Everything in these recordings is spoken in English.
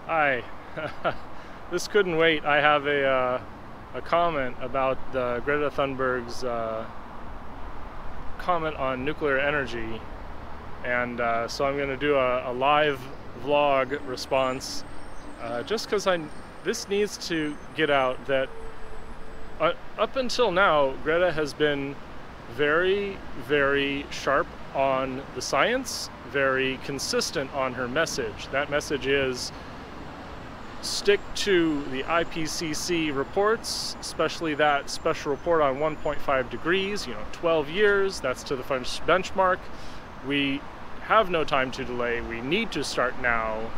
Hi. This couldn't wait. I have a comment about Greta Thunberg's comment on nuclear energy, and so I'm going to do a live vlog response, just because this needs to get out that up until now, Greta has been very, very sharp on the science, very consistent on her message. That message is stick to the IPCC reports, especially that special report on 1.5 degrees, 12 years, that's to the French benchmark. We have no time to delay. We need to start now.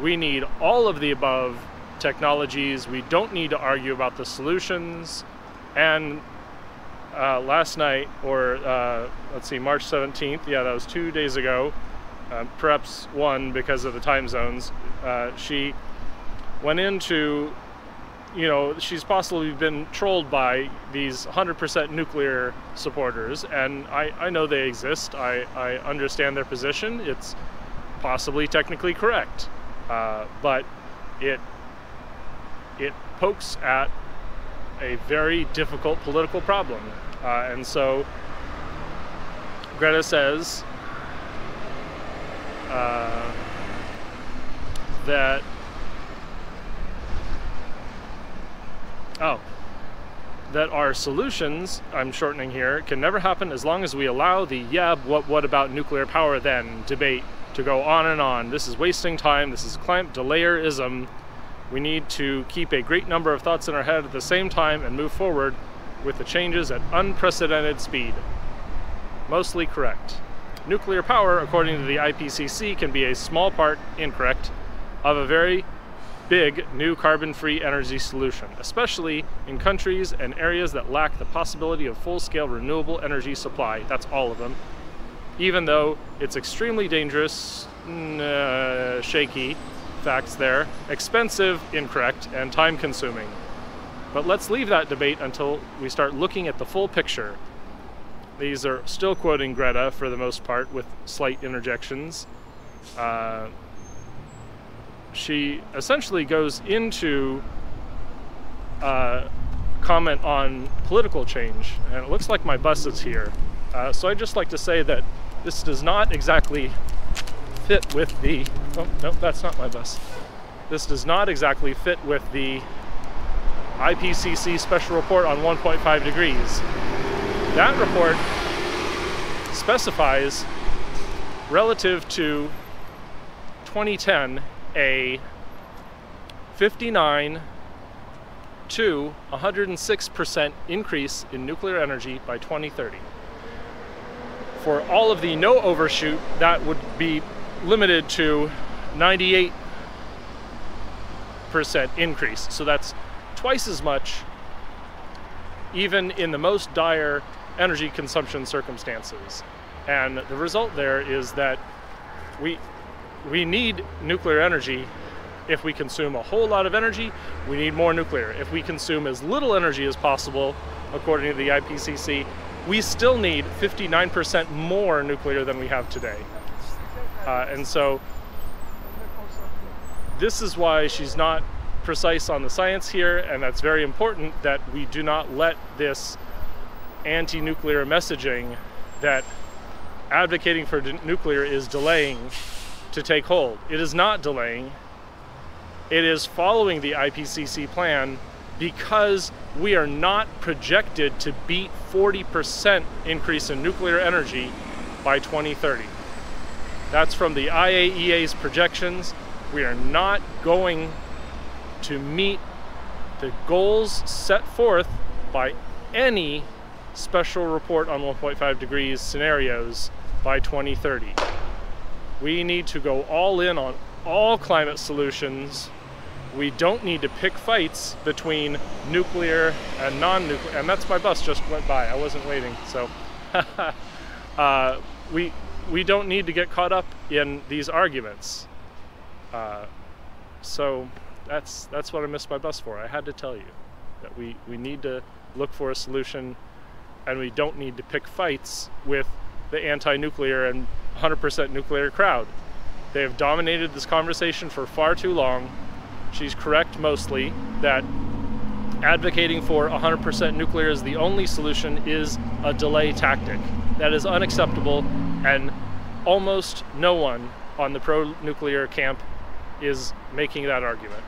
We need all of the above technologies. We don't need to argue about the solutions. And last night, or let's see, March 17th, yeah, that was 2 days ago, perhaps one because of the time zones, she went into, she's possibly been trolled by these 100% nuclear supporters, and I know they exist. I understand their position. It's possibly technically correct, but it pokes at a very difficult political problem. And so Greta says that our solutions, I'm shortening here, can never happen as long as we allow the what about nuclear power then debate to go on and on. This is wasting time. This is climate delayerism. We need to keep a great number of thoughts in our head at the same time and move forward with the changes at unprecedented speed. Mostly correct. Nuclear power, according to the IPCC, can be a small part, incorrect, of a very big new carbon-free energy solution, especially in countries and areas that lack the possibility of full-scale renewable energy supply. That's all of them. Even though it's extremely dangerous, shaky, facts there, expensive, incorrect, and time-consuming. But let's leave that debate until we start looking at the full picture. These are still quoting Greta for the most part, with slight interjections. She essentially goes into comment on political change, and it looks like my bus is here. So I'd just like to say that this does not exactly fit with the, oh, no, that's not my bus. This does not exactly fit with the IPCC Special Report on 1.5 degrees. That report specifies, relative to 2010, a 59 to 106% increase in nuclear energy by 2030. For all of the no overshoot, that would be limited to 98% increase. So that's twice as much, even in the most dire energy consumption circumstances. And the result there is that we need nuclear energy. If we consume a whole lot of energy, we need more nuclear. If we consume as little energy as possible, according to the IPCC, we still need 59% more nuclear than we have today. And so this is why she's not precise on the science here, and that's very important that we do not let this anti-nuclear messaging that advocating for nuclear is delaying to take hold. It is not delaying. It is following the IPCC plan, because we are not projected to beat 40% increase in nuclear energy by 2030. That's from the IAEA's projections. We are not going to meet the goals set forth by any special report on 1.5 degrees scenarios by 2030. We need to go all in on all climate solutions. We don't need to pick fights between nuclear and non-nuclear. And that's my bus just went by. I wasn't waiting. So we don't need to get caught up in these arguments. So that's what I missed my bus for. I had to tell you that we need to look for a solution, and we don't need to pick fights with the anti-nuclear and 100% nuclear crowd. They have dominated this conversation for far too long. She's correct mostly that advocating for 100% nuclear as the only solution is a delay tactic. That is unacceptable, and almost no one on the pro-nuclear camp is making that argument.